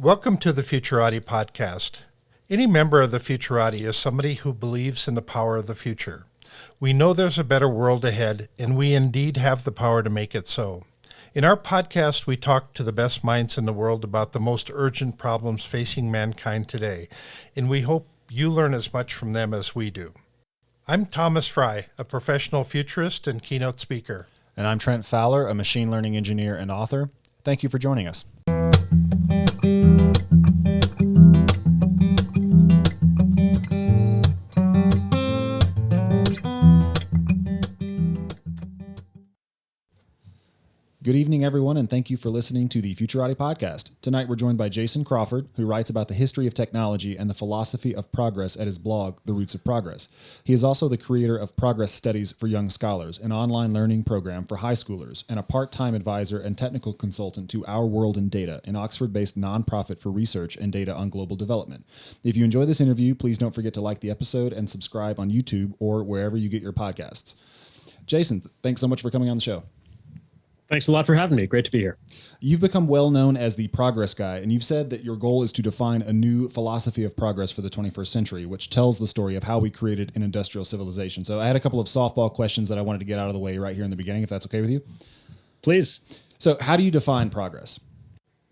Welcome to the Futurati podcast. Any member of the Futurati is somebody who believes in the power of the future. We know there's a better world ahead, and we indeed have the power to make it so. In our podcast, we talk to the best minds in the world about the most urgent problems facing mankind today, and we hope you learn as much from them as we do. I'm Thomas Fry, a professional futurist and keynote speaker. And I'm Trent Fowler, a machine learning engineer and author. Thank you for joining us. Good evening, everyone, and thank you for listening to the Futurati podcast. Tonight, we're joined by Jason Crawford, who writes about the history of technology and the philosophy of progress at his blog, The Roots of Progress. He is also the creator of Progress Studies for Young Scholars, an online learning program for high schoolers, and a part-time advisor and technical consultant to Our World in Data, an Oxford-based nonprofit for research and data on global development. If you enjoy this interview, please don't forget to like the episode and subscribe on YouTube or wherever you get your podcasts. Jason, thanks so much for coming on the show. Thanks a lot for having me. Great to be here. You've become well known as the progress guy, and you've said that your goal is to define a new philosophy of progress for the 21st century, which tells the story of how we created an industrial civilization. So I had a couple of softball questions that I wanted to get out of the way right here in the beginning, if that's okay with you. Please. So how do you define progress?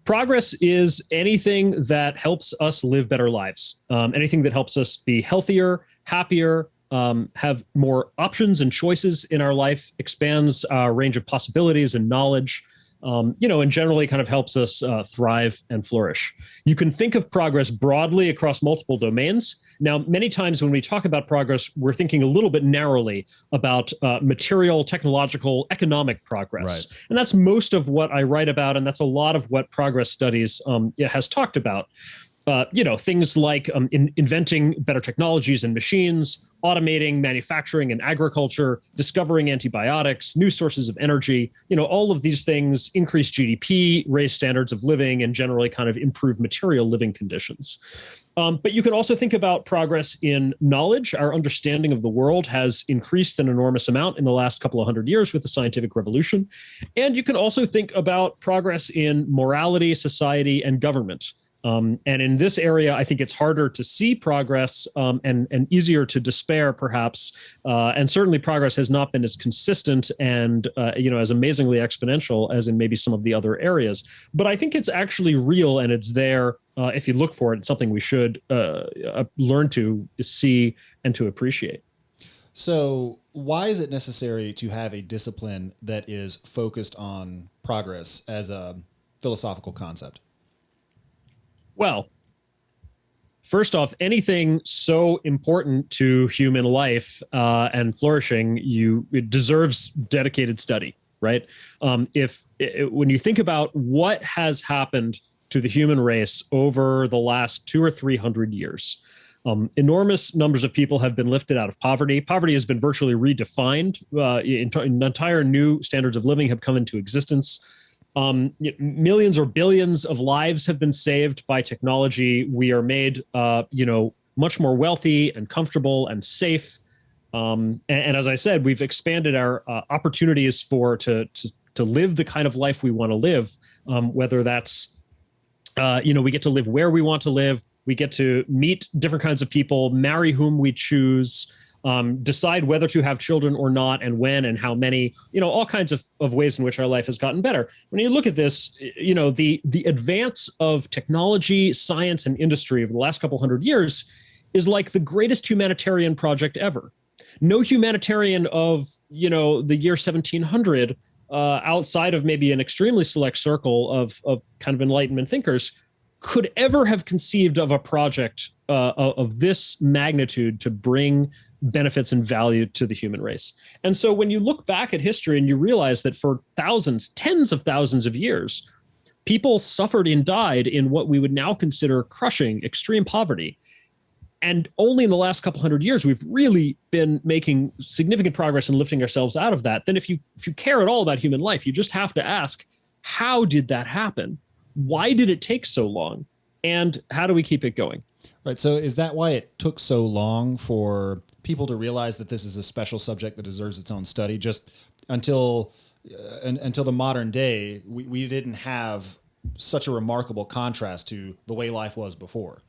Progress is anything that helps us live better lives, anything that helps us be healthier, happier, have more options and choices in our life, expands our range of possibilities and knowledge, and generally kind of helps us thrive and flourish. You can think of progress broadly across multiple domains. Now, many times when we talk about progress, we're thinking a little bit narrowly about material, technological, economic progress. Right. And that's most of what I write about, and that's a lot of what progress studies has talked about. Things like inventing better technologies and machines, automating manufacturing and agriculture, discovering antibiotics, new sources of energy, all of these things increase GDP, raise standards of living, and generally kind of improve material living conditions. But you can also think about progress in knowledge. Our understanding of the world has increased an enormous amount in the last couple of hundred years with the scientific revolution. And you can also think about progress in morality, society, and government. And in this area, I think it's harder to see progress and easier to despair, perhaps. And certainly progress has not been as consistent and, as amazingly exponential as in maybe some of the other areas. But I think it's actually real and it's there. If you look for it, it's something we should learn to see and to appreciate. So why is it necessary to have a discipline that is focused on progress as a philosophical concept? Well, first off, anything so important to human life and flourishing, it deserves dedicated study, right? When you think about what has happened to the human race over the last 200 or 300 years, enormous numbers of people have been lifted out of poverty. Poverty has been virtually redefined. Entire new standards of living have come into existence. Millions or billions of lives have been saved by technology. We are made, much more wealthy and comfortable and safe. And as I said, we've expanded our opportunities to live the kind of life we want to live, whether that's, we get to live where we want to live. We get to meet different kinds of people, marry whom we choose, decide whether to have children or not, and when and how many, all kinds of ways in which our life has gotten better. When you look at this, the advance of technology, science, and industry over the last couple hundred years is like the greatest humanitarian project ever. No humanitarian of, the year 1700, outside of maybe an extremely select circle of kind of Enlightenment thinkers, could ever have conceived of a project of this magnitude to bring benefits and value to the human race. And so when you look back at history and you realize that for thousands, tens of thousands of years, people suffered and died in what we would now consider crushing, extreme poverty. And only in the last couple hundred years, we've really been making significant progress in lifting ourselves out of that. Then if you care at all about human life, you just have to ask, how did that happen? Why did it take so long? And how do we keep it going? Right. So is that why it took so long for people to realize that this is a special subject that deserves its own study? Just until the modern day, we didn't have such a remarkable contrast to the way life was before.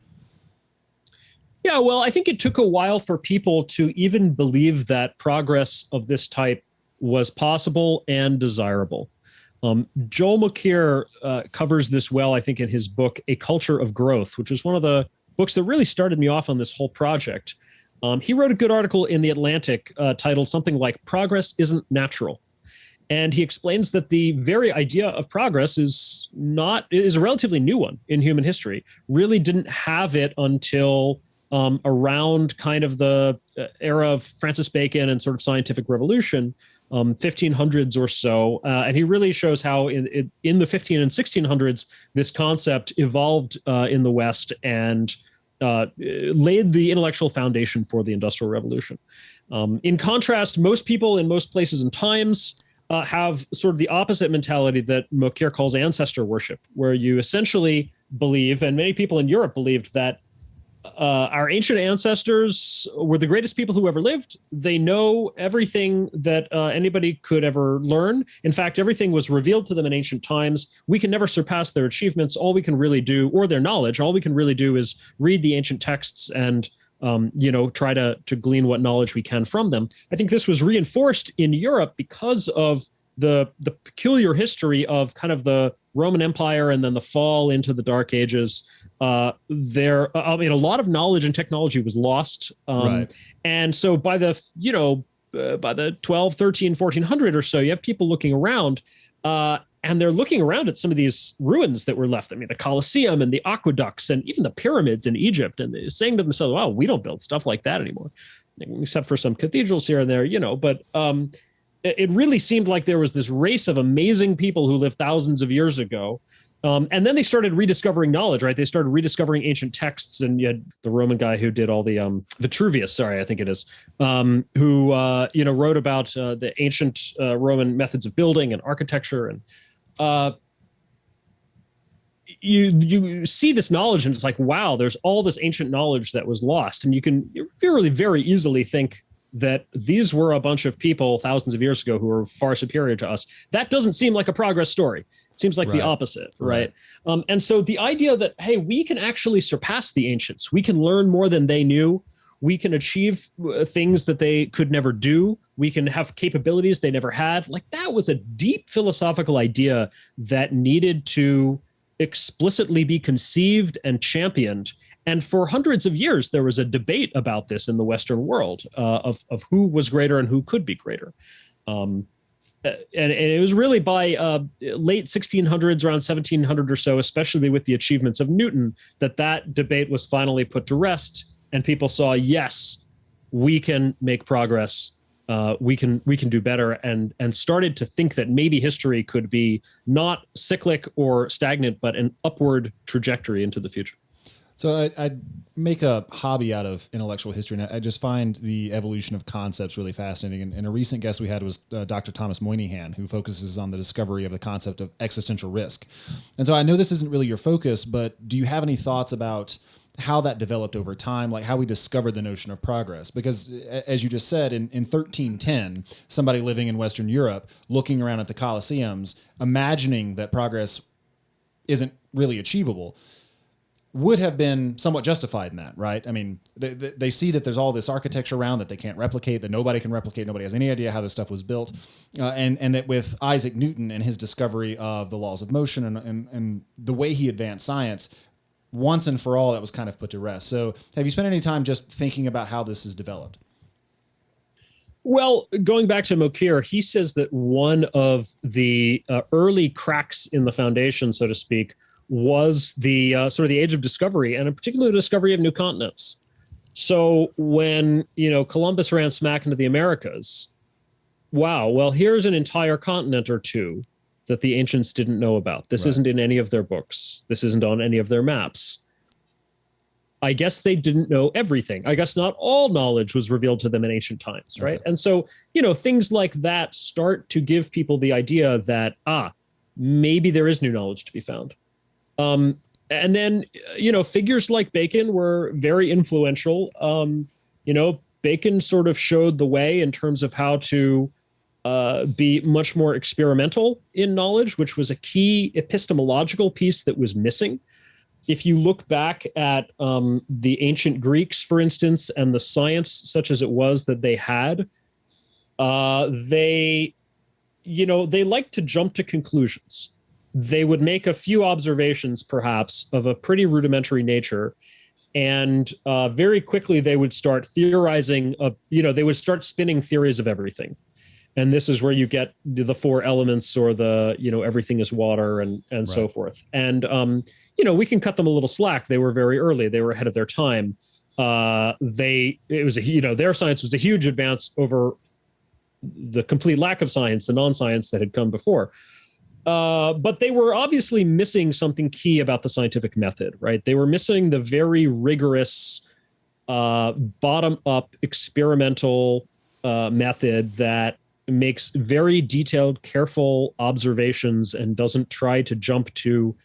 Yeah, well, I think it took a while for people to even believe that progress of this type was possible and desirable. Joel Mokyr covers this well, I think, in his book, A Culture of Growth, which is one of the books that really started me off on this whole project. He wrote a good article in The Atlantic titled something like Progress Isn't Natural. And he explains that the very idea of progress is a relatively new one in human history. Really didn't have it until around kind of the era of Francis Bacon and sort of scientific revolution, 1500s or so. And he really shows how in the 15 and 1600s, this concept evolved in the West and laid the intellectual foundation for the Industrial Revolution. In contrast, most people in most places and times have sort of the opposite mentality that Mokyr calls ancestor worship, where you essentially believe, and many people in Europe believed, that our ancient ancestors were the greatest people who ever lived. They know everything that anybody could ever learn. In fact, everything was revealed to them in ancient times. We can never surpass their achievements. All we can really do, or their knowledge, all we can really do is read the ancient texts and try to glean what knowledge we can from them. I think this was reinforced in Europe because of the peculiar history of kind of the Roman Empire and then the fall into the Dark Ages. A lot of knowledge and technology was lost. Right. And so by the 12, 13, 1400 or so, you have people looking around and they're looking around at some of these ruins that were left. I mean, the Colosseum and the aqueducts and even the pyramids in Egypt, and they're saying to themselves, wow, we don't build stuff like that anymore, except for some cathedrals here and there, but it really seemed like there was this race of amazing people who lived thousands of years ago. And then they started rediscovering knowledge, right? They started rediscovering ancient texts, and you had the Roman guy who did all the Vitruvius, I think it is, who wrote about the ancient Roman methods of building and architecture, and you see this knowledge, and it's like, wow, there's all this ancient knowledge that was lost, and you can really very easily think that these were a bunch of people thousands of years ago who were far superior to us. That doesn't seem like a progress story. It seems like the opposite, right? And so the idea that, hey, we can actually surpass the ancients. We can learn more than they knew. We can achieve things that they could never do. We can have capabilities they never had. Like, that was a deep philosophical idea that needed to explicitly be conceived and championed. And for hundreds of years, there was a debate about this in the Western world of who was greater and who could be greater. And it was really by late 1600s, around 1700 or so, especially with the achievements of Newton, that debate was finally put to rest. And people saw, yes, we can make progress. We can do better, and started to think that maybe history could be not cyclic or stagnant, but an upward trajectory into the future. So I make a hobby out of intellectual history, and I just find the evolution of concepts really fascinating. And a recent guest we had was Dr. Thomas Moynihan, who focuses on the discovery of the concept of existential risk. And so I know this isn't really your focus, but do you have any thoughts about how that developed over time, like how we discovered the notion of progress? Because as you just said, in 1310, somebody living in Western Europe, looking around at the Colosseums, imagining that progress isn't really achievable, would have been somewhat justified in that, right? I mean, they see that there's all this architecture around that they can't replicate, that nobody can replicate, nobody has any idea how this stuff was built, and that with Isaac Newton and his discovery of the laws of motion and the way he advanced science, once and for all, that was kind of put to rest. So have you spent any time just thinking about how this has developed? Well, going back to Mokyr, he says that one of the early cracks in the foundation, so to speak, was the sort of the age of discovery, and in particular the discovery of new continents. So when, Columbus ran smack into the Americas, wow, well, here's an entire continent or two that the ancients didn't know about. This isn't in any of their books. This isn't on any of their maps. I guess they didn't know everything. I guess not all knowledge was revealed to them in ancient times, right? Okay. And so, things like that start to give people the idea that, maybe there is new knowledge to be found. And then, figures like Bacon were very influential. Bacon sort of showed the way in terms of how to be much more experimental in knowledge, which was a key epistemological piece that was missing. If you look back at the ancient Greeks, for instance, and the science such as it was that they had, they like to jump to conclusions. They would make a few observations, perhaps, of a pretty rudimentary nature, and very quickly they would start theorizing. They would start spinning theories of everything. And this is where you get the four elements, or the, everything is water, and right. So forth. And, we can cut them a little slack. They were very early. They were ahead of their time. Their science was a huge advance over the complete lack of science, the non-science that had come before. But they were obviously missing something key about the scientific method, right? They were missing the very rigorous, bottom-up experimental method that makes very detailed, careful observations and doesn't try to jump to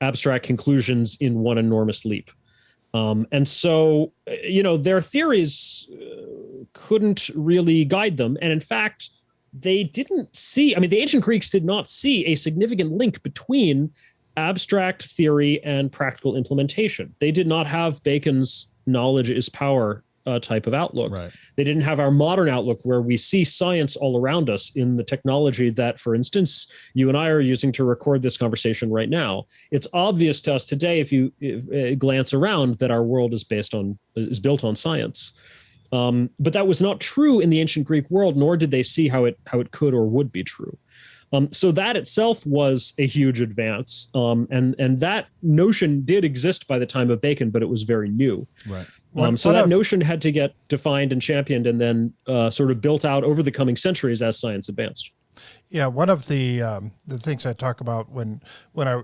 abstract conclusions in one enormous leap. And so, their theories couldn't really guide them. And in fact, they didn't see, the ancient Greeks did not see a significant link between abstract theory and practical implementation. They did not have Bacon's knowledge is power type of outlook. Right. They didn't have our modern outlook where we see science all around us in the technology that, for instance, you and I are using to record this conversation right now. It's obvious to us today, if you glance around, that our world is built on science. But that was not true in the ancient Greek world, nor did they see how it could or would be true. So that itself was a huge advance. And that notion did exist by the time of Bacon, but it was very new. Right. So that notion had to get defined and championed, and then sort of built out over the coming centuries as science advanced. Yeah, one of the things I talk about when I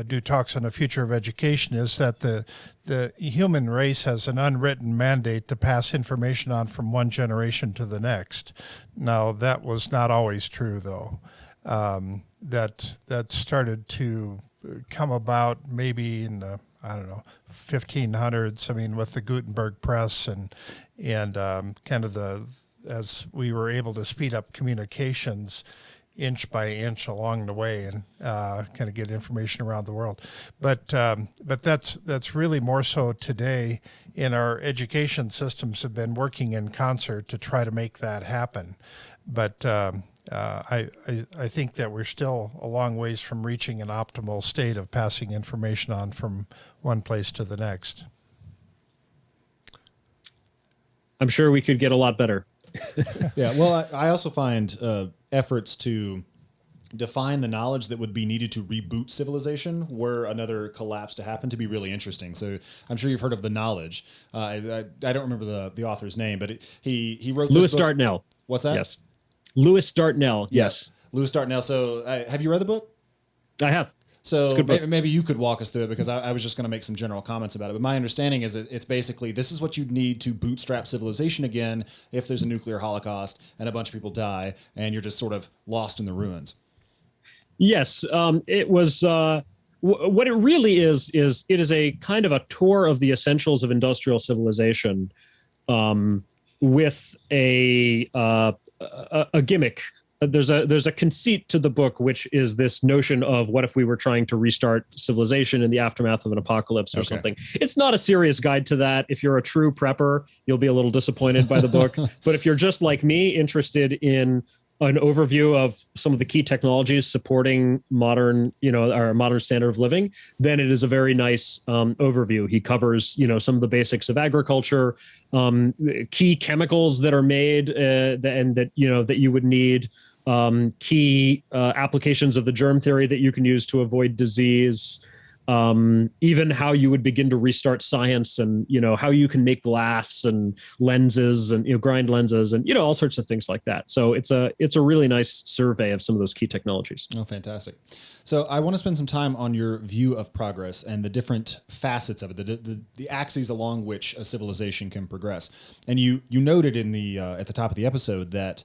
do talks on the future of education is that the human race has an unwritten mandate to pass information on from one generation to the next. Now, that was not always true, though. That started to come about maybe in the 1500s. With the Gutenberg press and kind of as we were able to speed up communications inch by inch along the way and kind of get information around the world. But that's really more so today. In our education systems have been working in concert to try to make that happen. But I think that we're still a long ways from reaching an optimal state of passing information on from one place to the next. I'm sure we could get a lot better. Yeah, well, I also find efforts to define the knowledge that would be needed to reboot civilization were another collapse to happen to be really interesting. So I'm sure you've heard of The Knowledge. I don't remember the author's name, but he wrote Lewis this book. Dartnell. What's that? Yes. Lewis Dartnell. Yes. Lewis Dartnell. So have you read the book? I have. So maybe you could walk us through it, because I was just going to make some general comments about it. But my understanding is that it's basically, this is what you'd need to bootstrap civilization again if there's a nuclear holocaust and a bunch of people die and you're just sort of lost in the ruins. Yes. It was what it really is it is a kind of a tour of the essentials of industrial civilization with a gimmick. There's a conceit to the book, which is this notion of what if we were trying to restart civilization in the aftermath of an apocalypse or something. It's not a serious guide to that. If you're a true prepper, you'll be a little disappointed by the book. But if you're just like me, interested in an overview of some of the key technologies supporting modern, our modern standard of living, then it is a very nice overview. He covers, some of the basics of agriculture, key chemicals that are made that you would need, key applications of the germ theory that you can use to avoid disease, even how you would begin to restart science, and how you can make glass and lenses and grind lenses and all sorts of things like that. So it's a really nice survey of some of those key technologies. Oh, fantastic. So I want to spend some time on your view of progress and the different facets of it, the axes along which a civilization can progress. And you noted in the at the top of the episode that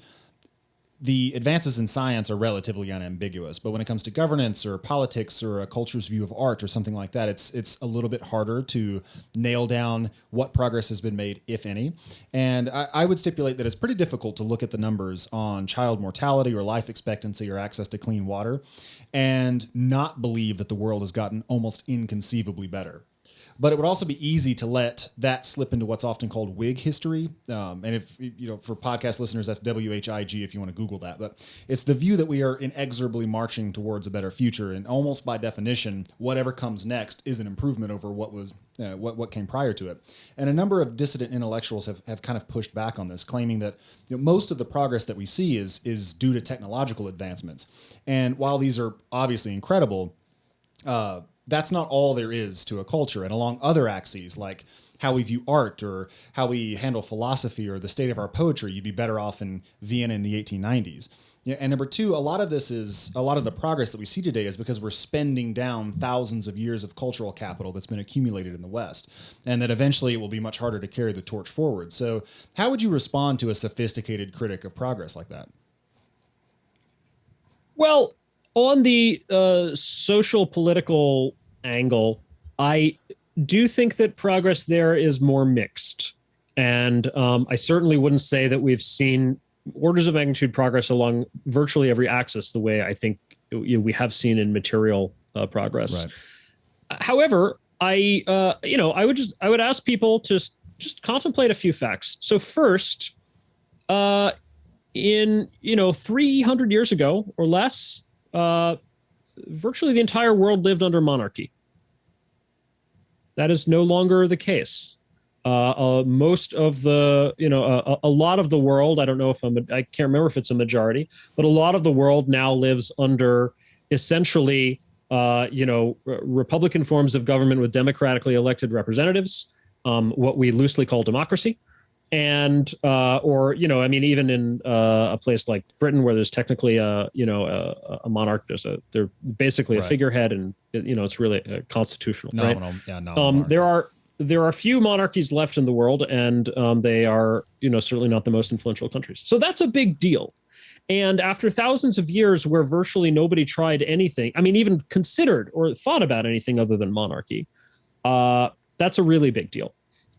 the advances in science are relatively unambiguous, but when it comes to governance or politics or a culture's view of art or something like that, it's a little bit harder to nail down what progress has been made, if any. And I would stipulate that it's pretty difficult to look at the numbers on child mortality or life expectancy or access to clean water and not believe that the world has gotten almost inconceivably better. But it would also be easy to let that slip into what's often called Whig history. And if, for podcast listeners, that's WHIG if you want to Google that. But it's the view that we are inexorably marching towards a better future. And almost by definition, whatever comes next is an improvement over what was what came prior to it. And a number of dissident intellectuals have kind of pushed back on this, claiming that most of the progress that we see is due to technological advancements. And while these are obviously incredible, that's not all there is to a culture. And along other axes, like how we view art or how we handle philosophy or the state of our poetry, you'd be better off in Vienna in the 1890s. Yeah, and number two, a lot of the progress that we see today is because we're spending down thousands of years of cultural capital that's been accumulated in the West, and that eventually it will be much harder to carry the torch forward. So how would you respond to a sophisticated critic of progress like that? Well, on the social political angle, I do think that progress there is more mixed. And I certainly wouldn't say that we've seen orders of magnitude progress along virtually every axis the way I think we have seen in material progress. Right. However, I would ask people to just contemplate a few facts. So first, in 300 years ago or less, virtually the entire world lived under monarchy. That is no longer the case. Most of the, a lot of the world, I don't know if I can't remember if it's a majority, but a lot of the world now lives under essentially, Republican forms of government with democratically elected representatives, what we loosely call democracy. And, even in a place like Britain, where there's technically a monarch, they're basically a figurehead, and it's really constitutional. Nominal, right? Yeah, nominal. There are few monarchies left in the world, and they are, certainly not the most influential countries. So that's a big deal. And after thousands of years where virtually nobody tried anything, even considered or thought about anything other than monarchy, that's a really big deal.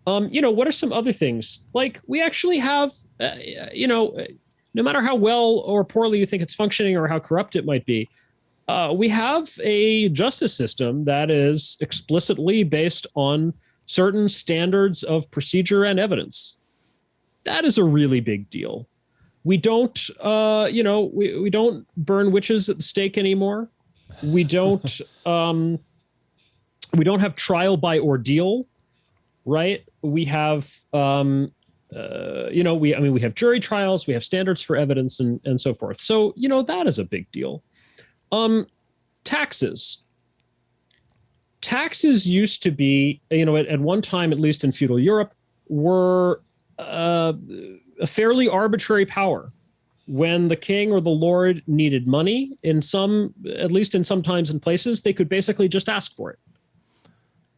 What are some other things? Like, we actually have, no matter how well or poorly you think it's functioning or how corrupt it might be, we have a justice system that is explicitly based on certain standards of procedure and evidence. That is a really big deal. We don't, we don't burn witches at the stake anymore. We don't have trial by ordeal, right? We have, we have jury trials, we have standards for evidence and so forth. So, that is a big deal. Taxes. Taxes used to be, at one time, at least in feudal Europe, were a fairly arbitrary power. When the king or the lord needed money, at least in some times and places, they could basically just ask for it.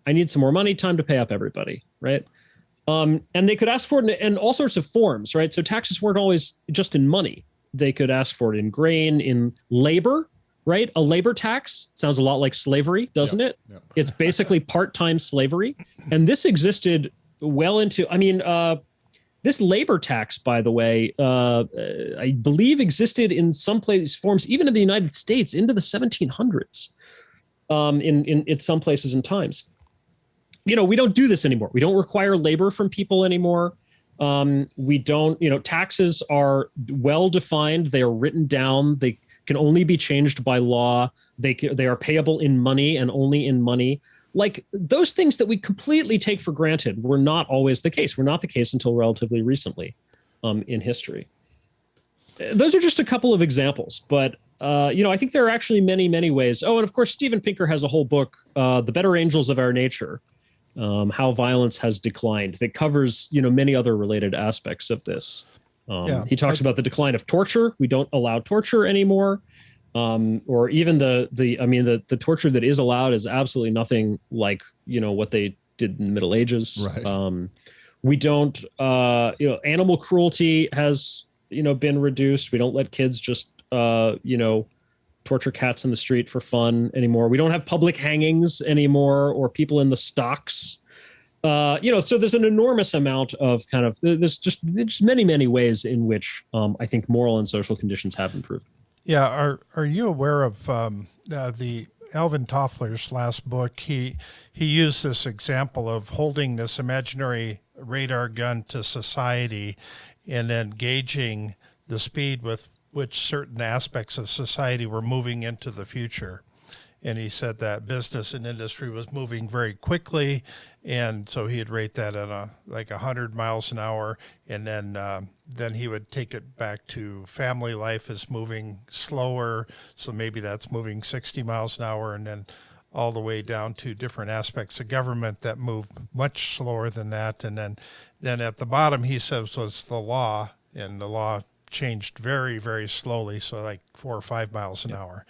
I need some more money, time to pay up everybody, right? And they could ask for it in all sorts of forms, right? So taxes weren't always just in money. They could ask for it in grain, in labor, right? A labor tax sounds a lot like slavery, doesn't it? Yep. It's basically part-time slavery. And this existed well into, this labor tax, by the way, I believe existed in some forms, even in the United States, into the 1700s, in some places and times. We don't do this anymore. We don't require labor from people anymore. We don't, taxes are well defined. They are written down. They can only be changed by law. They are payable in money and only in money. Like, those things that we completely take for granted were not always the case. Were not the case until relatively recently in history. Those are just a couple of examples, but I think there are actually many, many ways. Oh, and of course, Steven Pinker has a whole book, The Better Angels of Our Nature, how violence has declined, that covers, many other related aspects of this. He talks about the decline of torture. We don't allow torture anymore. Or even the torture that is allowed is absolutely nothing like, what they did in the Middle Ages. Right. We don't, animal cruelty has been reduced. We don't let kids just, torture cats in the street for fun anymore. We don't have public hangings anymore or people in the stocks. So there's an enormous amount of there's just many, many ways in which I think moral and social conditions have improved. Yeah. Are you aware of the Alvin Toffler's last book? He used this example of holding this imaginary radar gun to society and then gauging the speed with which certain aspects of society were moving into the future. And he said that business and industry was moving very quickly, and so he'd rate that at like 100 miles an hour, and then he would take it back to family life is moving slower, so maybe that's moving 60 miles an hour, and then all the way down to different aspects of government that move much slower than that, and then at the bottom he says was the law, and the law changed very, very slowly, so like 4 or 5 miles an hour.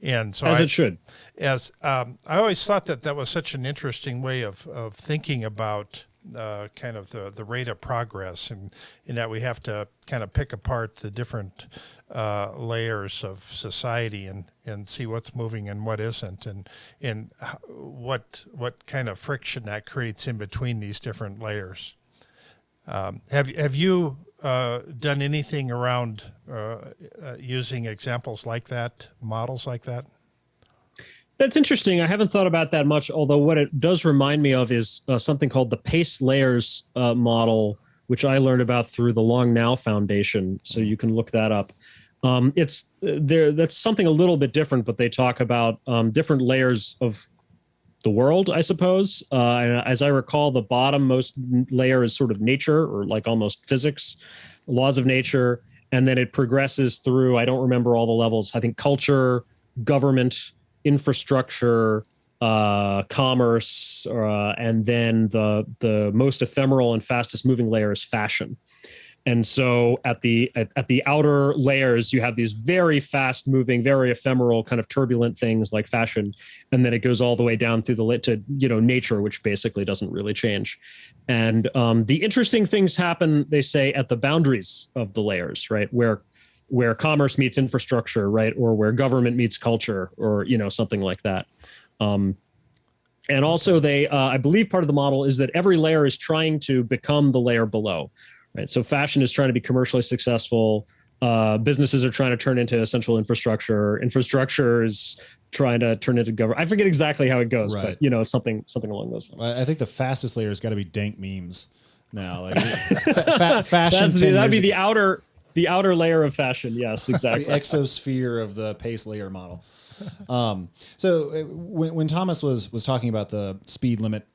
And so it should. I always thought that was such an interesting way of thinking about kind of the rate of progress, and in that we have to kind of pick apart the different layers of society and see what's moving and what isn't, and what kind of friction that creates in between these different layers. Have you done anything around using examples like that, models like that? That's interesting. I haven't thought about that much, although what it does remind me of is something called the Pace Layers model, which I learned about through the Long Now Foundation. So you can look that up. It's there. That's something a little bit different, but they talk about different layers of the world, I suppose. As I recall, the bottommost layer is sort of nature, or like almost physics, laws of nature. And then it progresses through, I don't remember all the levels, I think culture, government, infrastructure, commerce, and then the most ephemeral and fastest moving layer is fashion. And so at the outer layers, you have these very fast moving, very ephemeral, kind of turbulent things like fashion. And then it goes all the way down through to nature, which basically doesn't really change. And the interesting things happen, they say, at the boundaries of the layers, right? Where commerce meets infrastructure, right? Or where government meets culture, or, something like that. And also I believe part of the model is that every layer is trying to become the layer below. Right. So fashion is trying to be commercially successful. Businesses are trying to turn into essential infrastructure. Infrastructure is trying to turn into government. I forget exactly how it goes, right. But something along those lines. I think the fastest layer has got to be dank memes now. Like fashion. That'd be the outer layer of fashion. Yes, exactly. The exosphere of the Pace layer model. So when Thomas was talking about the speed limit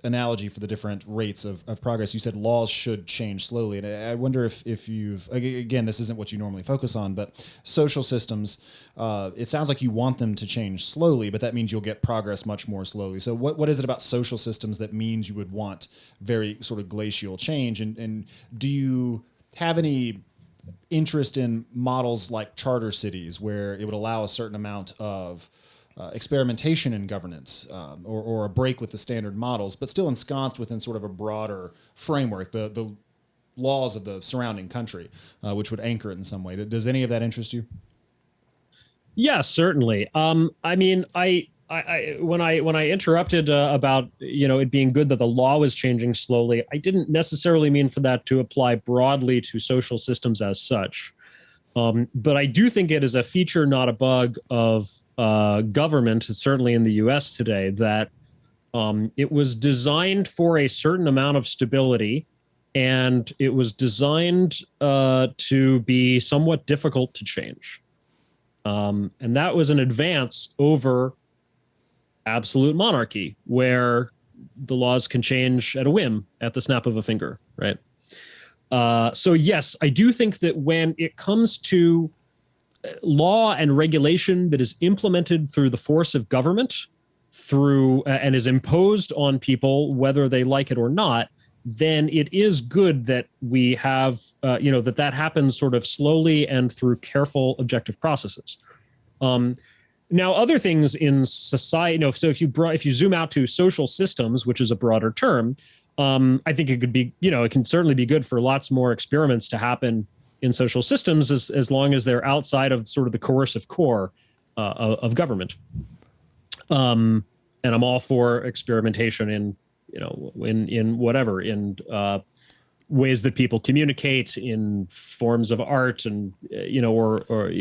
analogy for the different rates of progress, you said laws should change slowly. And I wonder if you've, again, this isn't what you normally focus on, but social systems, it sounds like you want them to change slowly, but that means you'll get progress much more slowly. So what is it about social systems that means you would want very sort of glacial change? And do you have any interest in models like charter cities where it would allow a certain amount of experimentation in governance, or a break with the standard models, but still ensconced within sort of a broader framework, the laws of the surrounding country, which would anchor it in some way? Does any of that interest you? Yeah, certainly. I mean, I when I interrupted about it being good that the law was changing slowly, I didn't necessarily mean for that to apply broadly to social systems as such. But I do think it is a feature, not a bug, of government, certainly in the U.S. today, that it was designed for a certain amount of stability, and it was designed to be somewhat difficult to change. And that was an advance over absolute monarchy, where the laws can change at a whim, at the snap of a finger, right? So yes, I do think that when it comes to law and regulation that is implemented through the force of government, and is imposed on people whether they like it or not, then it is good that we have that happens sort of slowly and through careful objective processes. Now, other things in society, so if you zoom out to social systems, which is a broader term, I think it could be, it can certainly be good for lots more experiments to happen in social systems as long as they're outside of sort of the coercive core of government. And I'm all for experimentation in, in whatever, in ways that people communicate, in forms of art, and or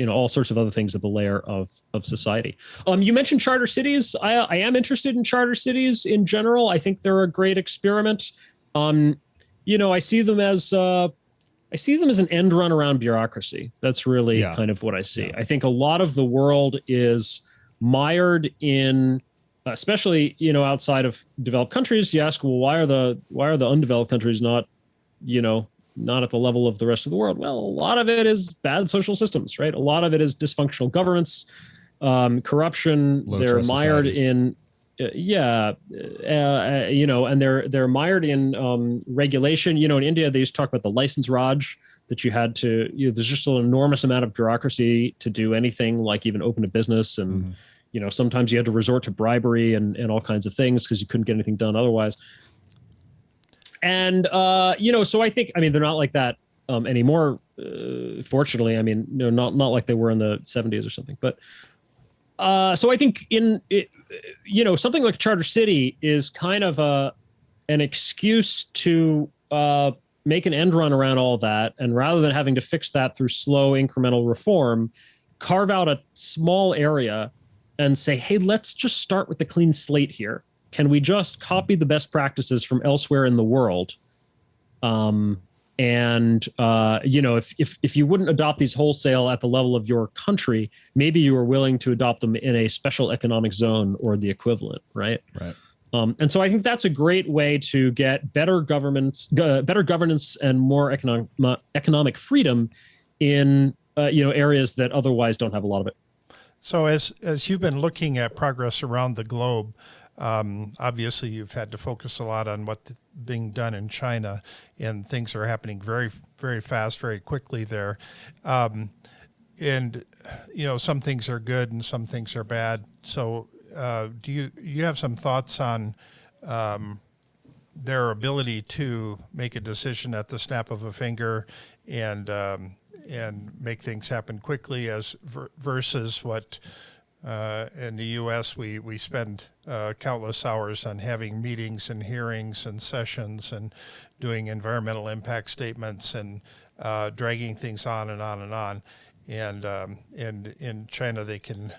all sorts of other things at the layer of society. You mentioned charter cities. I am interested in charter cities in general. I think they're a great experiment. I see them as an end run around bureaucracy. That's really kind of what I see. I think a lot of the world is mired in, especially outside of developed countries. You ask, well, why are the undeveloped countries not at the level of the rest of the world? Well, a lot of it is bad social systems, right? A lot of it is dysfunctional governance, corruption. They're mired in, and they're mired in regulation. In India, they used to talk about the license Raj, that you had to, there's just an enormous amount of bureaucracy to do anything like even open a business. And, sometimes you had to resort to bribery and all kinds of things because you couldn't get anything done otherwise. And, so I think, they're not like that anymore, fortunately. Not like they were in the 70s or something. But so I think something like Charter City is kind of an excuse to make an end run around all that. And rather than having to fix that through slow incremental reform, carve out a small area and say, hey, let's just start with the clean slate here. Can we just copy the best practices from elsewhere in the world? If you wouldn't adopt these wholesale at the level of your country, maybe you are willing to adopt them in a special economic zone or the equivalent, right? Right. And so I think that's a great way to get better governance and more economic freedom in areas that otherwise don't have a lot of it. So as you've been looking at progress around the globe, obviously you've had to focus a lot on what's being done in China, and things are happening very, very fast, very quickly there. Some things are good and some things are bad. So do you have some thoughts on their ability to make a decision at the snap of a finger and make things happen quickly versus what in the U.S. we spend countless hours on having meetings and hearings and sessions and doing environmental impact statements and dragging things on and on and on. And in China, they can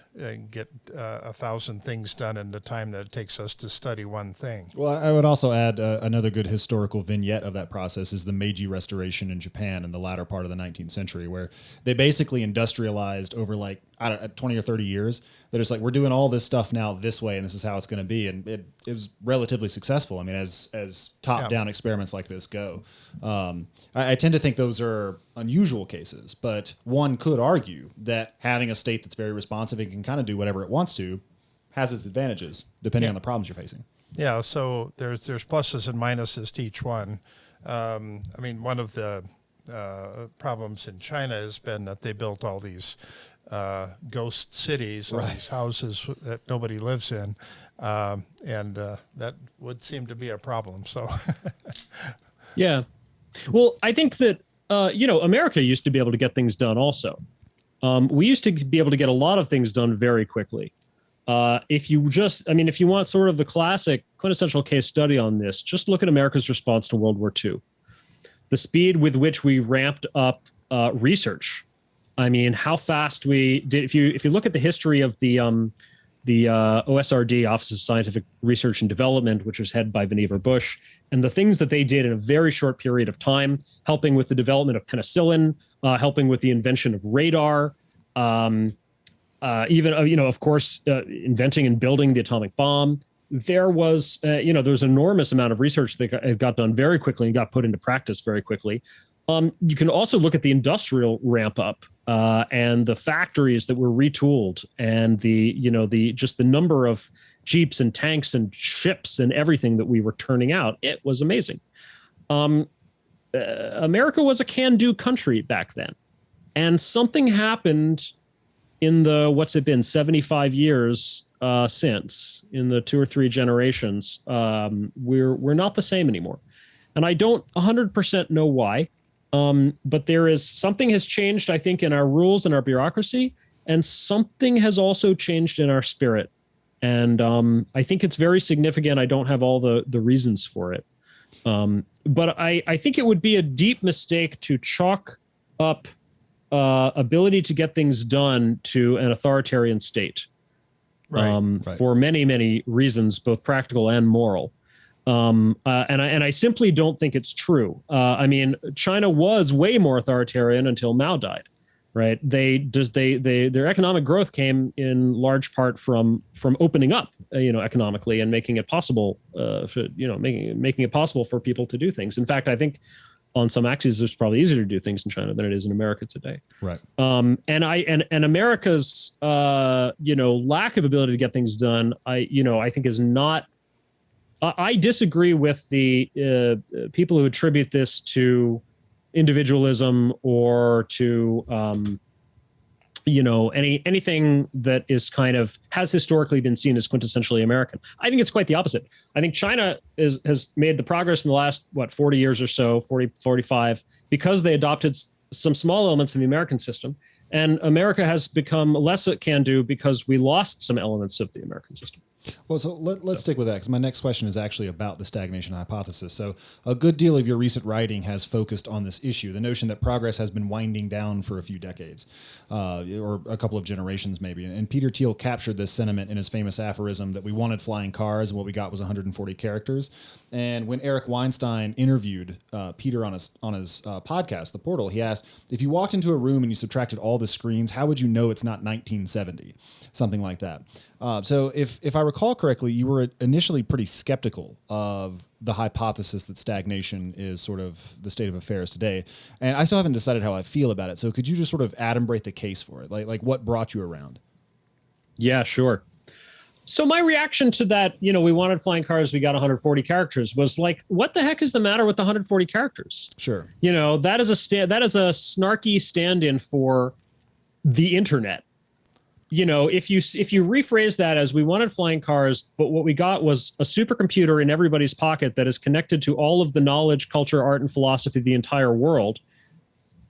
get 1,000 things done in the time that it takes us to study one thing. Well, I would also add another good historical vignette of that process is the Meiji Restoration in Japan in the latter part of the 19th century, where they basically industrialized over 20 or 30 years. That it's like, we're doing all this stuff now this way, and this is how it's going to be. And it was relatively successful. As top-down experiments like this go. I tend to think those are unusual cases, but one could argue that having a state that's very responsive and can kind of do whatever it wants to has its advantages, depending on the problems you're facing. Yeah, so there's pluses and minuses to each one. One of the problems in China has been that they built all these ghost cities, all these houses that nobody lives in, and that would seem to be a problem. So, yeah. Well, I think that America used to be able to get things done. Also, we used to be able to get a lot of things done very quickly. If you want sort of the classic quintessential case study on this, just look at America's response to World War II. The speed with which we ramped up research. How fast we did. If you look at the history of the OSRD, Office of Scientific Research and Development, which was headed by Vannevar Bush, and the things that they did in a very short period of time, helping with the development of penicillin, helping with the invention of radar, inventing and building the atomic bomb. There was enormous amount of research that got done very quickly and got put into practice very quickly. You can also look at the industrial ramp up and the factories that were retooled, and the number of jeeps and tanks and ships and everything that we were turning out. It was amazing. America was a can-do country back then, and something happened in the 75 years since, in the 2 or 3 generations. We're not the same anymore, and I don't 100% know why. But something has changed, I think, in our rules and our bureaucracy, and something has also changed in our spirit. And I think it's very significant. I don't have all the reasons for it. But I think it would be a deep mistake to chalk up ability to get things done to an authoritarian state. Right. For many, many reasons, both practical and moral. And I simply don't think it's true. I mean, China was way more authoritarian until Mao died, right? Their economic growth came in large part from opening up, economically and making it possible, making it possible for people to do things. In fact, I think on some axes, it's probably easier to do things in China than it is in America today. Right. And America's, lack of ability to get things done, I think is not. I disagree with the people who attribute this to individualism or to anything that is has historically been seen as quintessentially American. I think it's quite the opposite. I think China has made the progress in the last 40 years or so, 45, because they adopted some small elements in the American system, and America has become less can do because we lost some elements of the American system. Well, so let's stick with that, because my next question is actually about the stagnation hypothesis. So a good deal of your recent writing has focused on this issue, the notion that progress has been winding down for a few decades, or a couple of generations maybe. And Peter Thiel captured this sentiment in his famous aphorism that we wanted flying cars and what we got was 140 characters. And when Eric Weinstein interviewed Peter on his podcast, The Portal, he asked, if you walked into a room and you subtracted all the screens, how would you know it's not 1970? Something like that. So if I recall correctly, you were initially pretty skeptical of the hypothesis that stagnation is sort of the state of affairs today. And I still haven't decided how I feel about it. So could you just sort of adumbrate the case for it? Like what brought you around? Yeah, sure. So my reaction to that, we wanted flying cars, we got 140 characters, was like, what the heck is the matter with the 140 characters? Sure. That is a snarky stand-in for the internet. If you rephrase that as we wanted flying cars, but what we got was a supercomputer in everybody's pocket that is connected to all of the knowledge, culture, art, and philosophy of the entire world.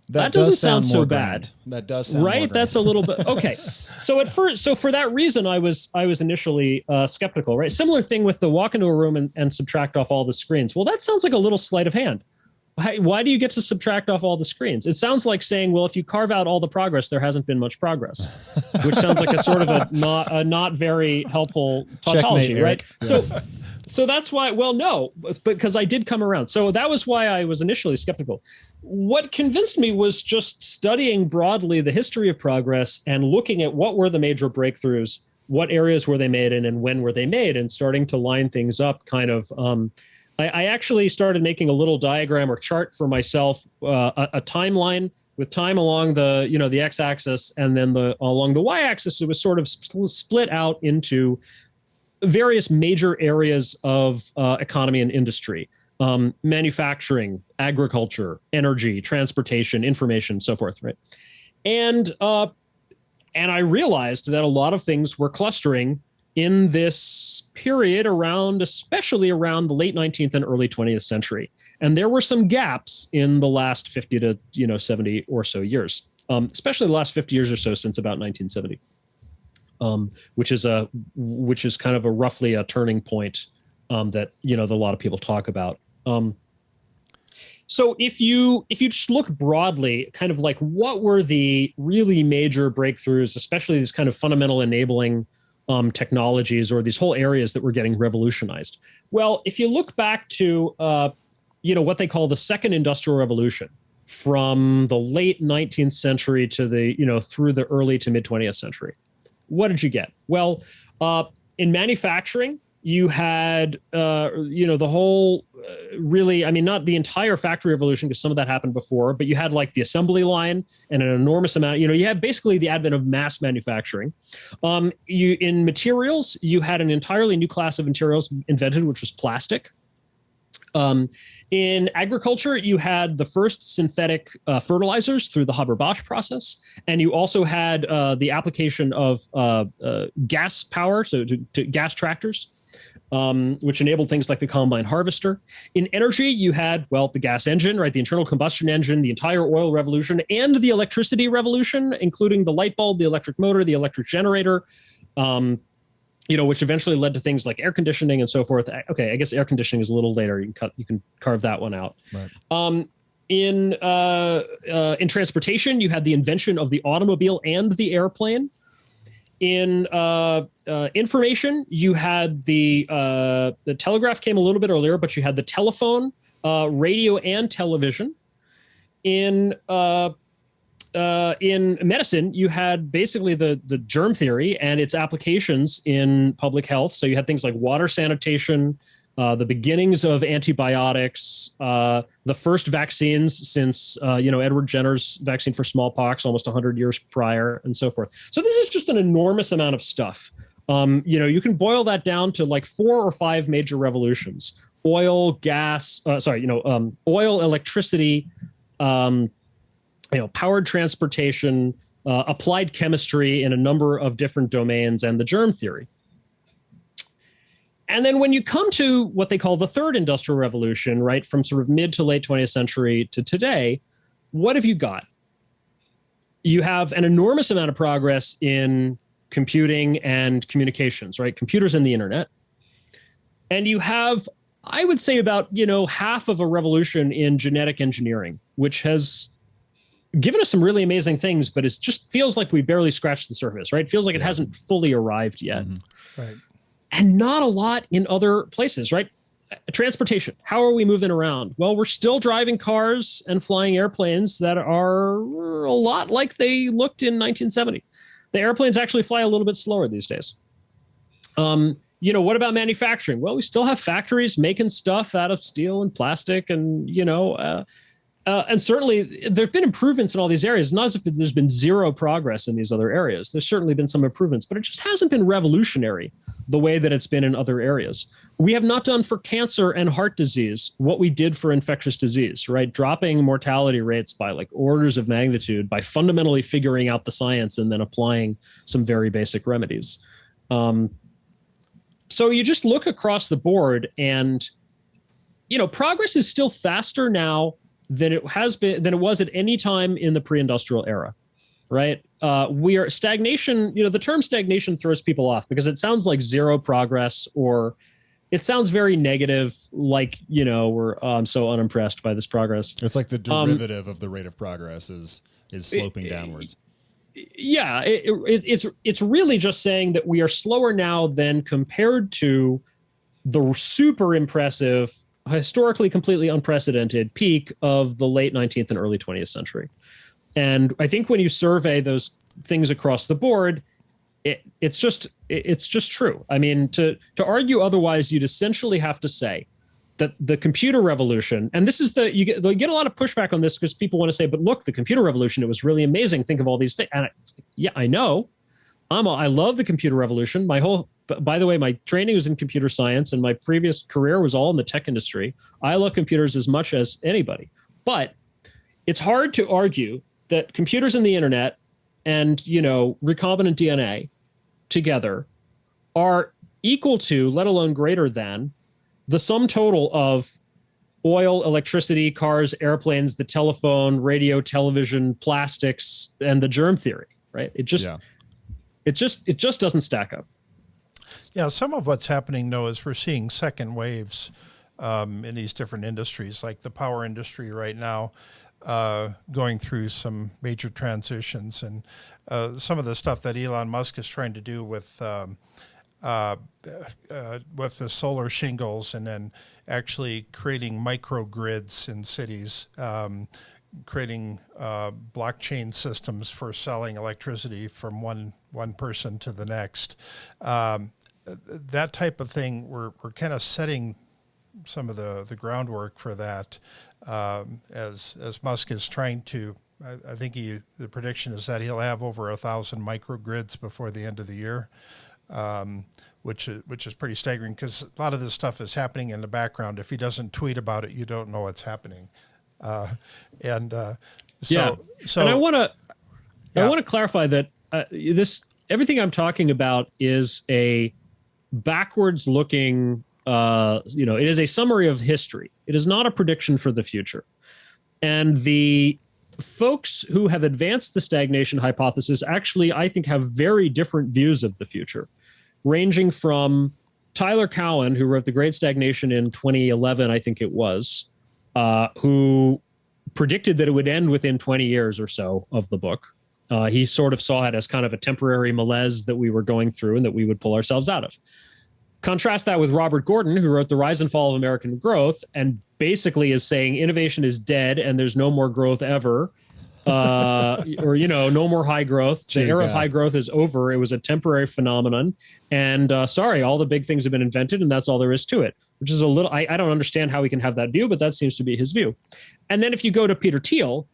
That doesn't sound so bad. That does sound right. That's a little bit okay. So for that reason, I was initially skeptical. Right. Similar thing with the walk into a room and subtract off all the screens. Well, that sounds like a little sleight of hand. Why do you get to subtract off all the screens? It sounds like saying, well, if you carve out all the progress, there hasn't been much progress, which sounds like a sort of a not very helpful tautology, Checkmate, right? Yeah. So that's why, well, no, because I did come around. So that was why I was initially skeptical. What convinced me was just studying broadly the history of progress and looking at what were the major breakthroughs, what areas were they made in, and when were they made, and starting to line things up kind of. I actually started making a little diagram or chart for myself, a timeline with time along the x-axis, and then along the y-axis, it was sort of split out into various major areas of economy and industry, manufacturing, agriculture, energy, transportation, information, so forth, right? And I realized that a lot of things were clustering in this period especially around the late 19th and early 20th century. And there were some gaps in the last 50 to 70 or so years, especially the last 50 years or so since about 1970, which is kind of roughly a turning point that a lot of people talk about. So if you just look broadly, kind of like what were the really major breakthroughs, especially these kind of fundamental enabling technologies or these whole areas that were getting revolutionized. Well, if you look back to, what they call the second industrial revolution from the late 19th century to through the early to mid 20th century, what did you get? Well, in manufacturing, you had, the whole really, I mean, not the entire factory revolution, because some of that happened before, but you had like the assembly line and an enormous amount, you had basically the advent of mass manufacturing. In materials, you had an entirely new class of materials invented, which was plastic. In agriculture, you had the first synthetic fertilizers through the Haber-Bosch process, and you also had the application of gas power, so to gas tractors. which enabled things like the combine harvester. In energy, you had, well, the gas engine, right? The internal combustion engine, the entire oil revolution, and the electricity revolution, including the light bulb, the electric motor, the electric generator, which eventually led to things like air conditioning and so forth. Okay, I guess air conditioning is a little later. You can carve that one out. Right. In transportation, you had the invention of the automobile and the airplane. In information, you had the telegraph came a little bit earlier, but you had the telephone, radio, and television. In medicine, you had basically the germ theory and its applications in public health. So you had things like water sanitation, the beginnings of antibiotics, the first vaccines since, Edward Jenner's vaccine for smallpox almost 100 years prior, and so forth. So this is just an enormous amount of stuff. You can boil that down to like 4 or 5 major revolutions: oil, gas, oil, electricity, powered transportation, applied chemistry in a number of different domains, and the germ theory. And then when you come to what they call the third industrial revolution, right, from sort of mid to late 20th century to today, what have you got? You have an enormous amount of progress in computing and communications, right? Computers and the internet. And you have, I would say, about, half of a revolution in genetic engineering, which has given us some really amazing things, but it just feels like we barely scratched the surface, right? It feels like it hasn't fully arrived yet. Mm-hmm. Right. And not a lot in other places, right? Transportation. How are we moving around? Well, we're still driving cars and flying airplanes that are a lot like they looked in 1970. The airplanes actually fly a little bit slower these days. What about manufacturing? Well, we still have factories making stuff out of steel and plastic, and and certainly there have been improvements in all these areas. Not as if there's been zero progress in these other areas. There's certainly been some improvements, but it just hasn't been revolutionary the way that it's been in other areas. We have not done for cancer and heart disease what we did for infectious disease, right? Dropping mortality rates by like orders of magnitude by fundamentally figuring out the science and then applying some very basic remedies. So you just look across the board and, progress is still faster now than it was at any time in the pre-industrial era, right? Stagnation, the term stagnation throws people off because it sounds like zero progress, or it sounds very negative, like, I'm so unimpressed by this progress. It's like the derivative of the rate of progress is sloping downwards. Yeah, it's really just saying that we are slower now than compared to the super impressive, historically completely unprecedented peak of the late 19th and early 20th century. And I think when you survey those things across the board, it's just true. I mean, to argue otherwise, you'd essentially have to say that the computer revolution, and this is you get a lot of pushback on this because people want to say, but look, the computer revolution, it was really amazing. Think of all these things. And yeah, I know. I love the computer revolution. By the way, my training was in computer science and my previous career was all in the tech industry. I love computers as much as anybody, but it's hard to argue that computers and the internet and, recombinant DNA together are equal to, let alone greater than, the sum total of oil, electricity, cars, airplanes, the telephone, radio, television, plastics, and the germ theory, right? It just doesn't stack up. Yeah, some of what's happening, though, is we're seeing second waves in these different industries, like the power industry right now, going through some major transitions. And some of the stuff that Elon Musk is trying to do with the solar shingles, and then actually creating microgrids in cities, creating blockchain systems for selling electricity from one person to the next. That type of thing, we're kind of setting some of the groundwork for that, as Musk is trying to. I think the prediction is that he'll have over 1,000 microgrids before the end of the year, which is pretty staggering because a lot of this stuff is happening in the background. If he doesn't tweet about it, you don't know what's happening. And I want to clarify that everything I'm talking about is a backwards looking, it is a summary of history. It is not a prediction for the future. And the folks who have advanced the stagnation hypothesis actually, I think, have very different views of the future, ranging from Tyler Cowen, who wrote The Great Stagnation in 2011, I think it was, who predicted that it would end within 20 years or so of the book. He sort of saw it as kind of a temporary malaise that we were going through and that we would pull ourselves out of. Contrast that with Robert Gordon, who wrote The Rise and Fall of American Growth, and basically is saying innovation is dead and there's no more growth ever. No more high growth. The era of high growth is over. It was a temporary phenomenon. And all the big things have been invented and that's all there is to it, which is a little, I don't understand how we can have that view, but that seems to be his view. And then if you go to Peter Thiel,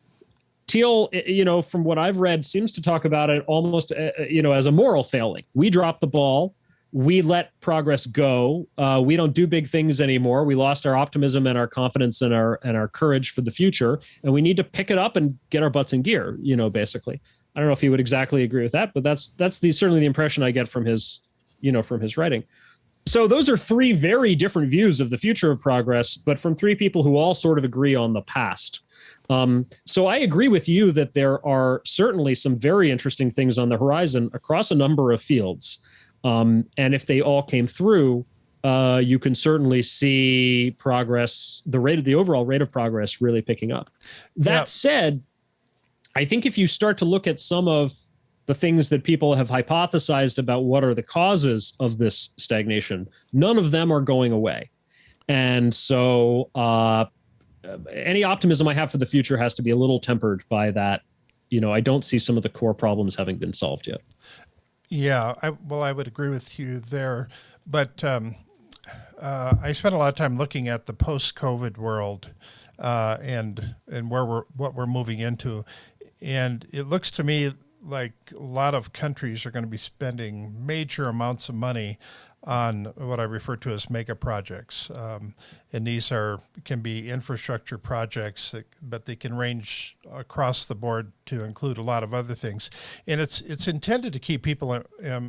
from what I've read, seems to talk about it almost, as a moral failing. We dropped the ball. We let progress go. We don't do big things anymore. We lost our optimism and our confidence and our courage for the future. And we need to pick it up and get our butts in gear, basically. I don't know if he would exactly agree with that, but that's certainly the impression I get from his writing. So those are three very different views of the future of progress, but from three people who all sort of agree on the past. So I agree with you that there are certainly some very interesting things on the horizon across a number of fields. And if they all came through, you can certainly see progress, the overall rate of progress really picking up. That said, I think if you start to look at some of the things that people have hypothesized about what are the causes of this stagnation, none of them are going away. And so any optimism I have for the future has to be a little tempered by that. I don't see some of the core problems having been solved yet. Yeah, I would agree with you there, but I spent a lot of time looking at the post-COVID world and what we're moving into, and it looks to me like a lot of countries are going to be spending major amounts of money on what I refer to as mega projects, and these can be infrastructure projects, but they can range across the board to include a lot of other things. And it's intended to keep people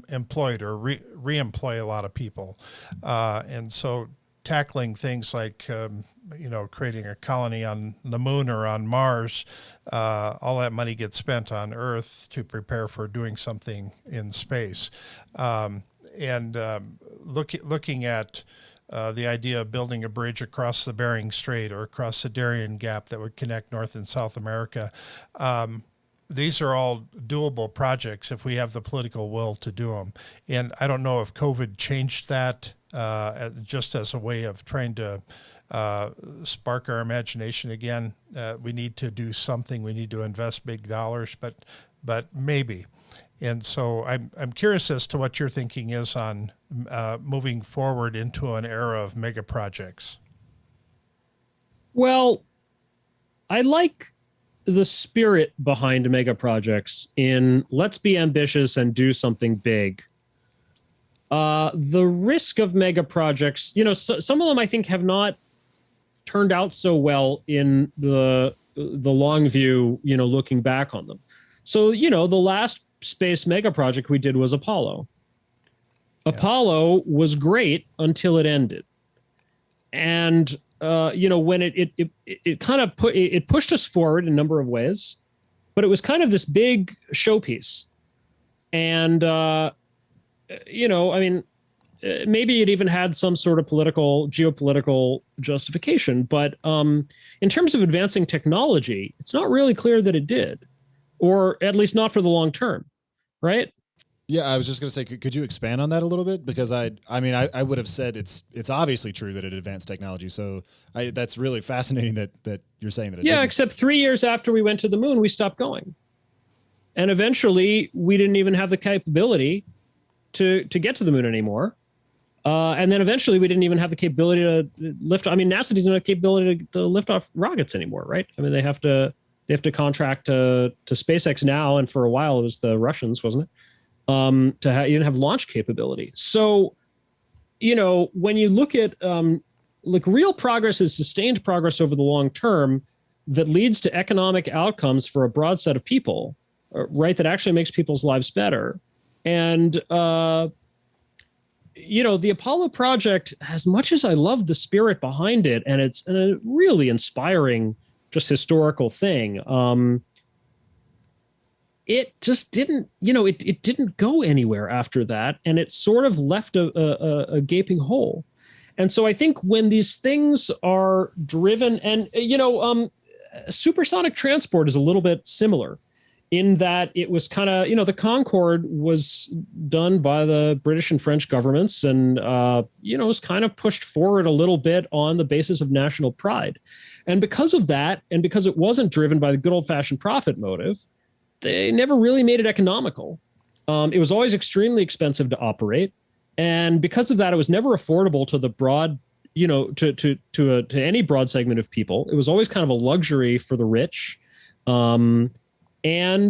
employed or re-employ a lot of people, and so tackling things like creating a colony on the moon or on Mars, all that money gets spent on Earth to prepare for doing something in space. Looking at the idea of building a bridge across the Bering Strait or across the Darien Gap that would connect North and South America, these are all doable projects if we have the political will to do them. And I don't know if COVID changed that just as a way of trying to spark our imagination again. We need to do something. We need to invest big dollars, but maybe. And so I'm curious as to what your thinking is on moving forward into an era of mega projects. Well, I like the spirit behind mega projects in let's be ambitious and do something big. The risk of mega projects, some of them I think have not turned out so well in the long view, looking back on them. So, the last space mega project we did was Apollo. Yeah. Apollo was great until it ended. And, when it kind of pushed us forward in a number of ways, but it was kind of this big showpiece. And, maybe it even had some sort of geopolitical justification, but in terms of advancing technology, it's not really clear that it did, or at least not for the long term, right? Yeah, I was just going to say, could you expand on that a little bit? Because I would have said it's obviously true that it advanced technology. So that's really fascinating that you're saying that. Yeah, except 3 years after we went to the moon, we stopped going, and eventually we didn't even have the capability to get to the moon anymore. And then eventually we didn't even have the capability to lift. I mean, NASA doesn't have the capability to lift off rockets anymore, right? I mean, they have to contract to SpaceX now, and for a while it was the Russians, wasn't it? You didn't have launch capability. So, when you look at real progress is sustained progress over the long term that leads to economic outcomes for a broad set of people, right? That actually makes people's lives better. And the Apollo project, as much as I love the spirit behind it, and it's a really inspiring, just historical thing. It just didn't, it didn't go anywhere after that, and it sort of left a gaping hole. And so I think when these things are driven, and supersonic transport is a little bit similar in that it was kind of, the Concorde was done by the British and French governments, and was kind of pushed forward a little bit on the basis of national pride. And because of that, and because it wasn't driven by the good old-fashioned profit motive, they never really made it economical. It was always extremely expensive to operate. And because of that, it was never affordable to the broad, to any broad segment of people. It was always kind of a luxury for the rich. And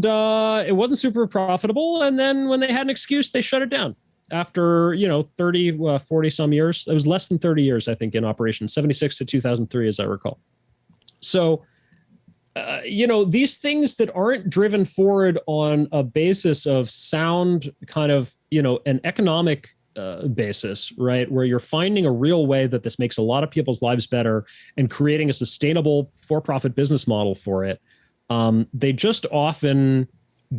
it wasn't super profitable. And then when they had an excuse, they shut it down after, 30, 40 some years. It was less than 30 years, I think, in operation, 76 to 2003, as I recall. So, these things that aren't driven forward on a basis of sound kind of, an economic basis, right, where you're finding a real way that this makes a lot of people's lives better and creating a sustainable for-profit business model for it. They just often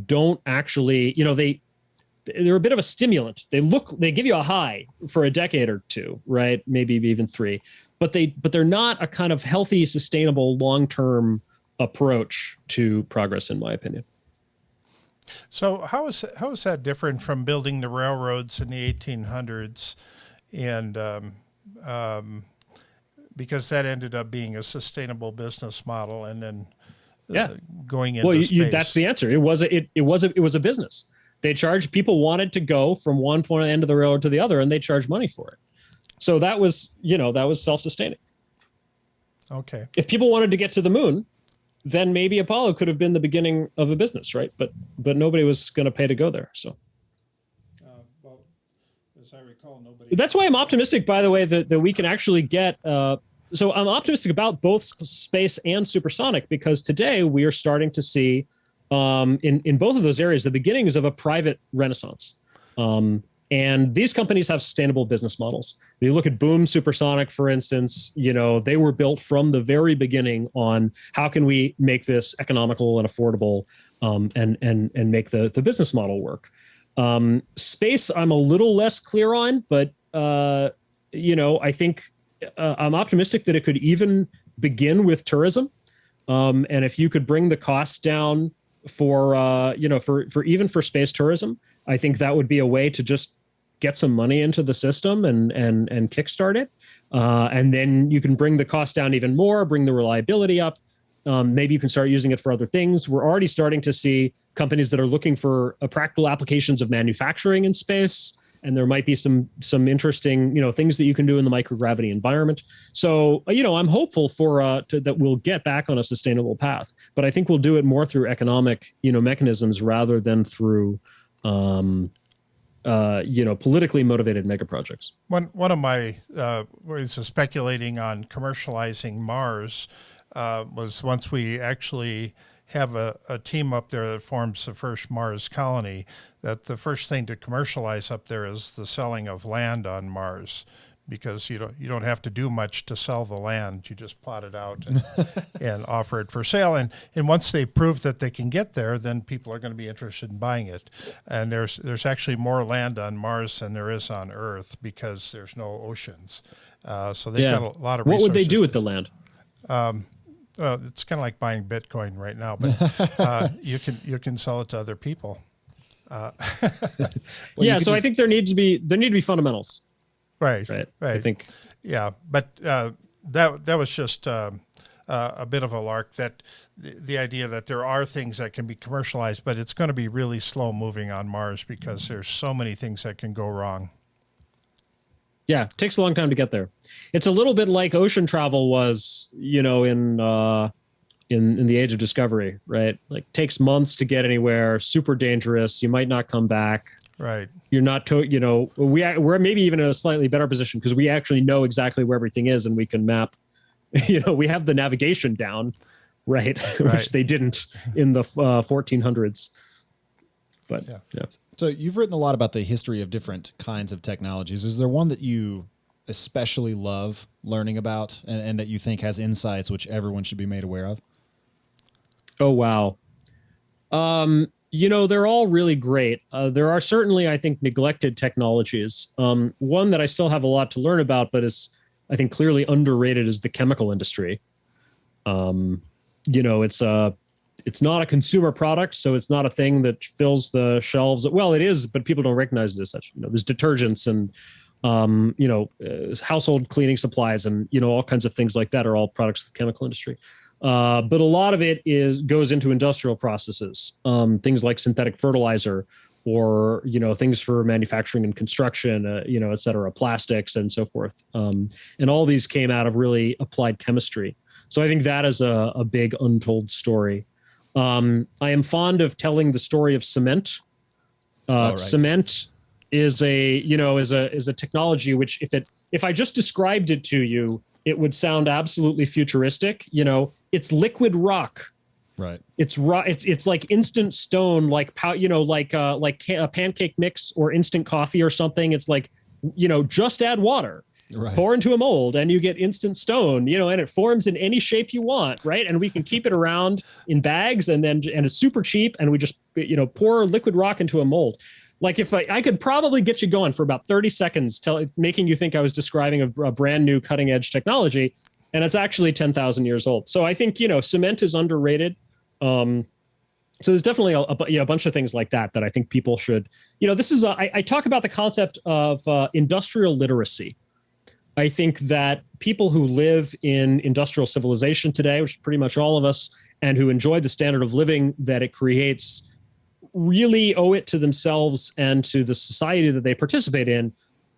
don't actually, they're a bit of a stimulant. They give you a high for a decade or two, right? Maybe even 3, but they're not a kind of healthy, sustainable, long-term approach to progress, in my opinion. So how is that different from building the railroads in the 1800s, and because that ended up being a sustainable business model, and then going into space? That's the answer. It was a business. They charged, people wanted to go from one point of the end of the railroad to the other, and they charged money for it. So that was self-sustaining. Okay. If people wanted to get to the moon, then maybe Apollo could have been the beginning of a business, right? But nobody was going to pay to go there. So, well, as I recall, nobody. That's why I'm optimistic, by the way, that we can actually get. So I'm optimistic about both space and supersonic, because today we are starting to see in both of those areas the beginnings of a private renaissance. And these companies have sustainable business models. When you look at Boom Supersonic, for instance, they were built from the very beginning on how can we make this economical and affordable, and make the business model work. Space, I'm a little less clear on, but I think I'm optimistic that it could even begin with tourism. And if you could bring the costs down for space tourism, I think that would be a way to just get some money into the system and kickstart it. And then you can bring the cost down even more, bring the reliability up. Maybe you can start using it for other things. We're already starting to see companies that are looking for practical applications of manufacturing in space. And there might be some interesting, things that you can do in the microgravity environment. So, I'm hopeful that we'll get back on a sustainable path, but I think we'll do it more through economic, mechanisms rather than through, politically motivated mega projects. One of my ways of speculating on commercializing Mars was, once we actually have a team up there that forms the first Mars colony, that the first thing to commercialize up there is the selling of land on Mars, because you don't have to do much to sell the land. You just plot it out and offer it for sale. And once they prove that they can get there, then people are going to be interested in buying it. And there's actually more land on Mars than there is on Earth, because there's no oceans. So they've got a lot of resources. What would they do with the land? It's kind of like buying Bitcoin right now, but you can sell it to other people. So I think there need to be fundamentals. Right. I think. Yeah, but that was just a bit of a lark. That the idea that there are things that can be commercialized, but it's going to be really slow moving on Mars, because there's so many things that can go wrong. Yeah, it takes a long time to get there. It's a little bit like ocean travel was, in the age of discovery, right? Like, takes months to get anywhere, super dangerous. You might not come back. Right. You're not, we're maybe even in a slightly better position, because we actually know exactly where everything is, and we can map, we have the navigation down, right? Which they didn't in the 1400s. But Yeah. So you've written a lot about the history of different kinds of technologies. Is there one that you especially love learning about and that you think has insights which everyone should be made aware of? Oh, wow. They're all really great. There are certainly, I think, neglected technologies. One that I still have a lot to learn about, but is, I think, clearly underrated is the chemical industry. It's not a consumer product, so it's not a thing that fills the shelves. Well, it is, but people don't recognize it as such. There's detergents and, household cleaning supplies and, all kinds of things like that are all products of the chemical industry. But a lot of it goes into industrial processes, things like synthetic fertilizer or, things for manufacturing and construction, et cetera, plastics and so forth. And all these came out of really applied chemistry. So I think that is a big untold story. I am fond of telling the story of cement. Right. Cement is a technology which, if I just described it to you, it would sound absolutely futuristic. It's liquid rock. Right. It's like instant stone, like a pancake mix or instant coffee or something. It's like, just add water. Right. Pour into a mold and you get instant stone, and it forms in any shape you want, right? And we can keep it around in bags and it's super cheap, and we just pour liquid rock into a mold. Like if I could probably get you going for about 30 seconds, making you think I was describing a brand new cutting edge technology, and it's actually 10,000 years old. So I think cement is underrated. So there's definitely a bunch of things like that I think people should. This is I talk about the concept of industrial literacy. I think that people who live in industrial civilization today, which is pretty much all of us, and who enjoy the standard of living that it creates, really owe it to themselves and to the society that they participate in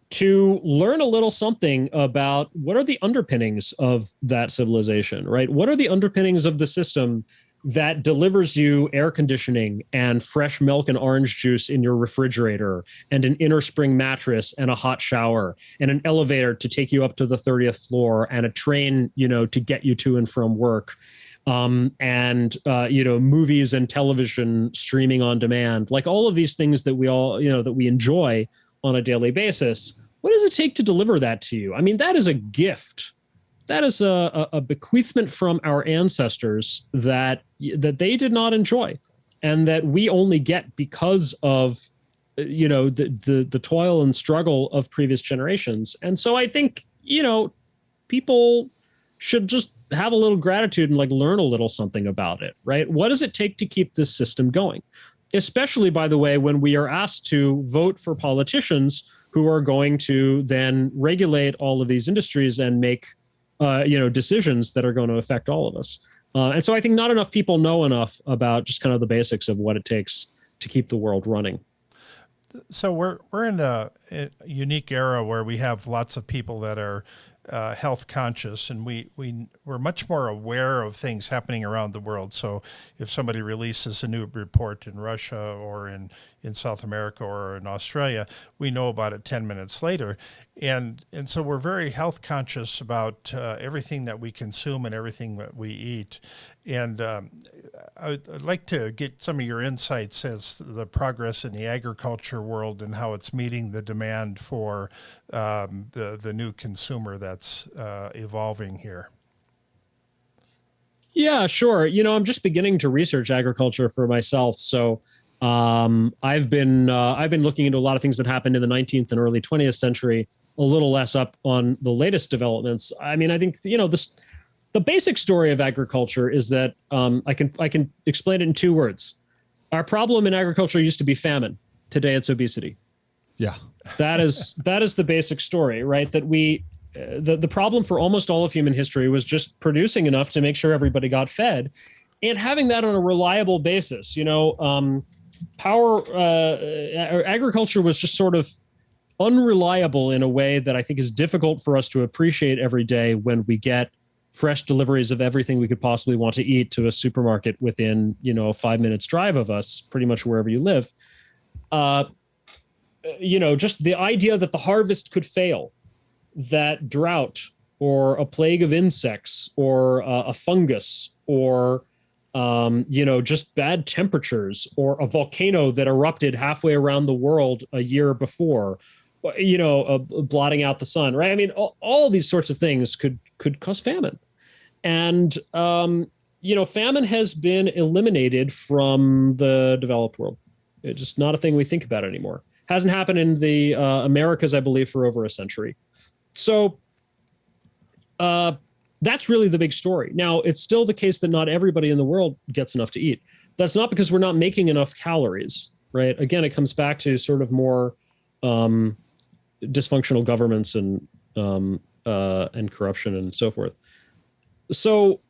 to learn a little something about what are the underpinnings of that civilization, right? What are the underpinnings of the system that delivers you air conditioning and fresh milk and orange juice in your refrigerator and an inner spring mattress and a hot shower and an elevator to take you up to the 30th floor and a train, to get you to and from work. Movies and television streaming on demand, like all of these things that we all, that we enjoy on a daily basis. What does it take to deliver that to you? I mean, that is a gift. That is a bequeathment from our ancestors that they did not enjoy, and that we only get because of the toil and struggle of previous generations. And so I think people should just have a little gratitude and learn a little something about it, right? What does it take to keep this system going? Especially, by the way, when we are asked to vote for politicians who are going to then regulate all of these industries and make decisions that are going to affect all of us. And so I think not enough people know enough about just kind of the basics of what it takes to keep the world running. So we're in a unique era where we have lots of people that are health conscious, and we're much more aware of things happening around the world. So if somebody releases a new report in Russia or in South America or in Australia, we know about it 10 minutes later. And so we're very health conscious about everything that we consume and everything that we eat. And I'd like to get some of your insights as the progress in the agriculture world and how it's meeting the demand for the new consumer that's evolving here. Yeah, sure. I'm just beginning to research agriculture for myself. So I've been looking into a lot of things that happened in the 19th and early 20th century, a little less up on the latest developments. I mean, I think, the basic story of agriculture is that I can explain it in two words. Our problem in agriculture used to be famine. Today it's obesity. Yeah. That is the basic story, right? That the problem for almost all of human history was just producing enough to make sure everybody got fed, and having that on a reliable basis. Agriculture was just sort of unreliable in a way that I think is difficult for us to appreciate every day when we get fresh deliveries of everything we could possibly want to eat to a supermarket within, 5 minutes drive of us, pretty much wherever you live. Just the idea that the harvest could fail, that drought or a plague of insects or a fungus or just bad temperatures, or a volcano that erupted halfway around the world a year before, blotting out the sun, right? I mean, all these sorts of things could cause famine. And, famine has been eliminated from the developed world. It's just not a thing we think about anymore. Hasn't happened in the Americas, I believe, for over a century. So that's really the big story. Now, it's still the case that not everybody in the world gets enough to eat. That's not because we're not making enough calories, right? Again, it comes back to sort of more dysfunctional governments and corruption and so forth. So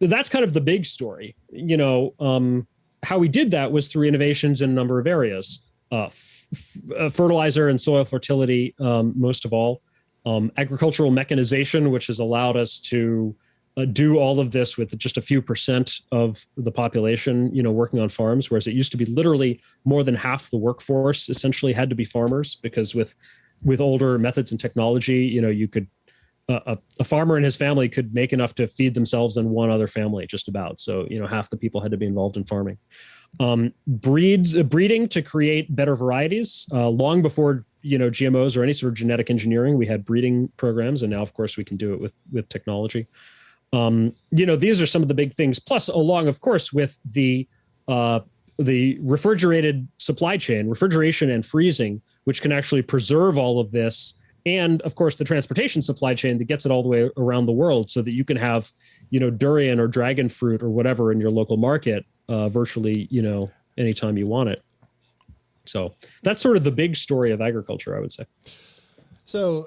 that's kind of the big story. How we did that was through innovations in a number of areas, fertilizer and soil fertility, most of all, agricultural mechanization, which has allowed us to do all of this with just a few percent of the population, working on farms, whereas it used to be literally more than half the workforce essentially had to be farmers, because with older methods and technology, you could a farmer and his family could make enough to feed themselves and one other family, just about. So, half the people had to be involved in farming. Breeding to create better varieties. Long before, GMOs or any sort of genetic engineering, we had breeding programs, and now, of course, we can do it with technology. These are some of the big things. Plus, along, of course, with the refrigerated supply chain, refrigeration and freezing, which can actually preserve all of this. And of course, the transportation supply chain that gets it all the way around the world, so that you can have, durian or dragon fruit or whatever in your local market, virtually, anytime you want it. So that's sort of the big story of agriculture, I would say. So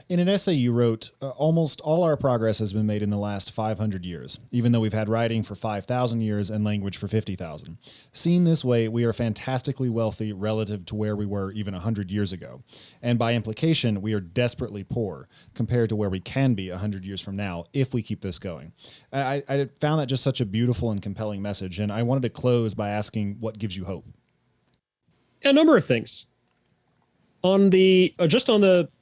in an essay you wrote, almost all our progress has been made in the last 500 years, even though we've had writing for 5,000 years and language for 50,000. Seen this way, we are fantastically wealthy relative to where we were even 100 years ago. And by implication, we are desperately poor compared to where we can be 100 years from now if we keep this going. I found that just such a beautiful and compelling message, and I wanted to close by asking what gives you hope? A number of things.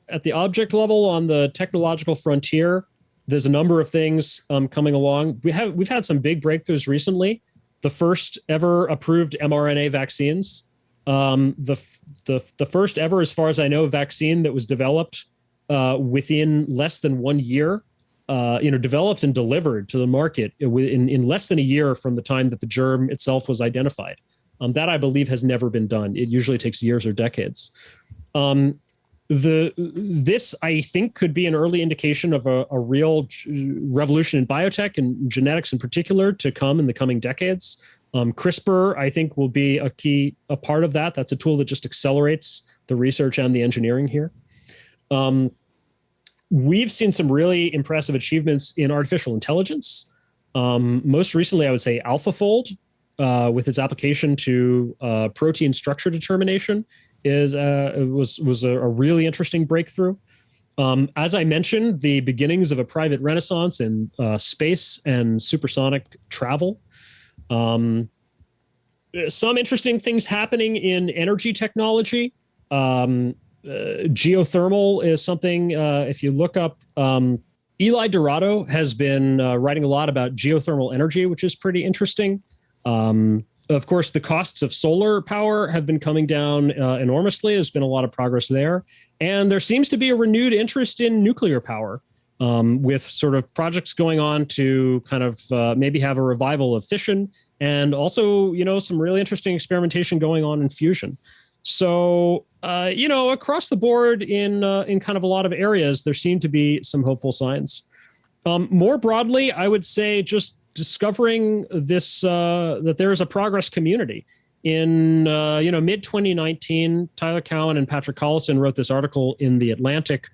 At the object level, on the technological frontier, there's a number of things coming along. We've had some big breakthroughs recently. The first ever approved mRNA vaccines, the first ever, as far as I know, vaccine that was developed within less than 1 year, developed and delivered to the market in less than a year from the time that the germ itself was identified. That, I believe, has never been done. It usually takes years or decades. This, I think, could be an early indication of a real revolution in biotech and genetics in particular to come in the coming decades. CRISPR, I think, will be a part of that. That's a tool that just accelerates the research and the engineering here. We've seen some really impressive achievements in artificial intelligence. Most recently, I would say AlphaFold, with its application to protein structure determination, was a really interesting breakthrough. As I mentioned, the beginnings of a private renaissance in space and supersonic travel. Some interesting things happening in energy technology. Geothermal is something, if you look up, Eli Dorado has been writing a lot about geothermal energy, which is pretty interesting. Of course, the costs of solar power have been coming down enormously. There's been a lot of progress there. And there seems to be a renewed interest in nuclear power, with sort of projects going on to kind of maybe have a revival of fission, and also, some really interesting experimentation going on in fusion. So, across the board in kind of a lot of areas, there seem to be some hopeful signs. More broadly, I would say just discovering this, that there is a progress community. In mid 2019, Tyler Cowen and Patrick Collison wrote this article in The Atlantic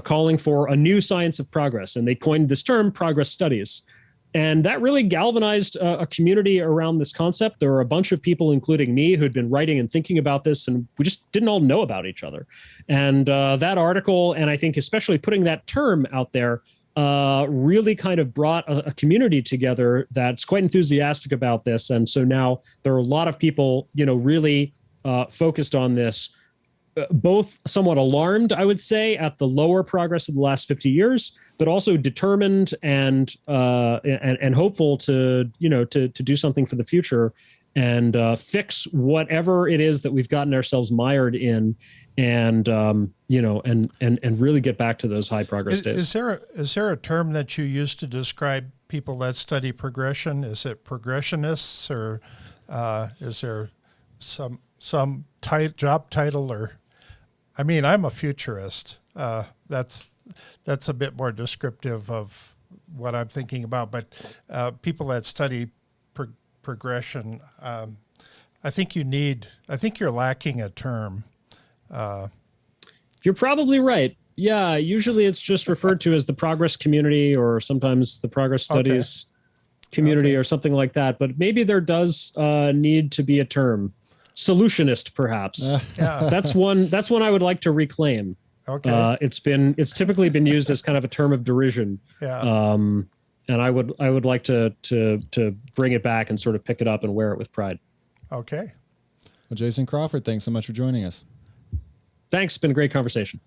calling for a new science of progress, and they coined this term progress studies. And that really galvanized a community around this concept. There were a bunch of people, including me, who'd been writing and thinking about this, and we just didn't all know about each other. And that article, and I think especially putting that term out there, really kind of brought a community together that's quite enthusiastic about this. And so now there are a lot of people, really focused on this. both somewhat alarmed, I would say, at the lower progress of the last 50 years, but also determined and hopeful to do something for the future and fix whatever it is that we've gotten ourselves mired in, and really get back to those high progress days. Is there a term that you use to describe people that study progression? Is it progressionists, or is there some job title? Or, I mean, I'm a futurist. That's a bit more descriptive of what I'm thinking about. But people that study progression, I think you're lacking a term. You're probably right. Yeah, usually it's just referred to as the progress community, or sometimes the progress studies community, or something like that. But maybe there does need to be a term. Solutionist, perhaps. That's one I would like to reclaim. Okay. It's typically been used as kind of a term of derision. Yeah. And I would like to bring it back and sort of pick it up and wear it with pride. Okay. Well, Jason Crawford, thanks so much for joining us. Thanks. It's been a great conversation.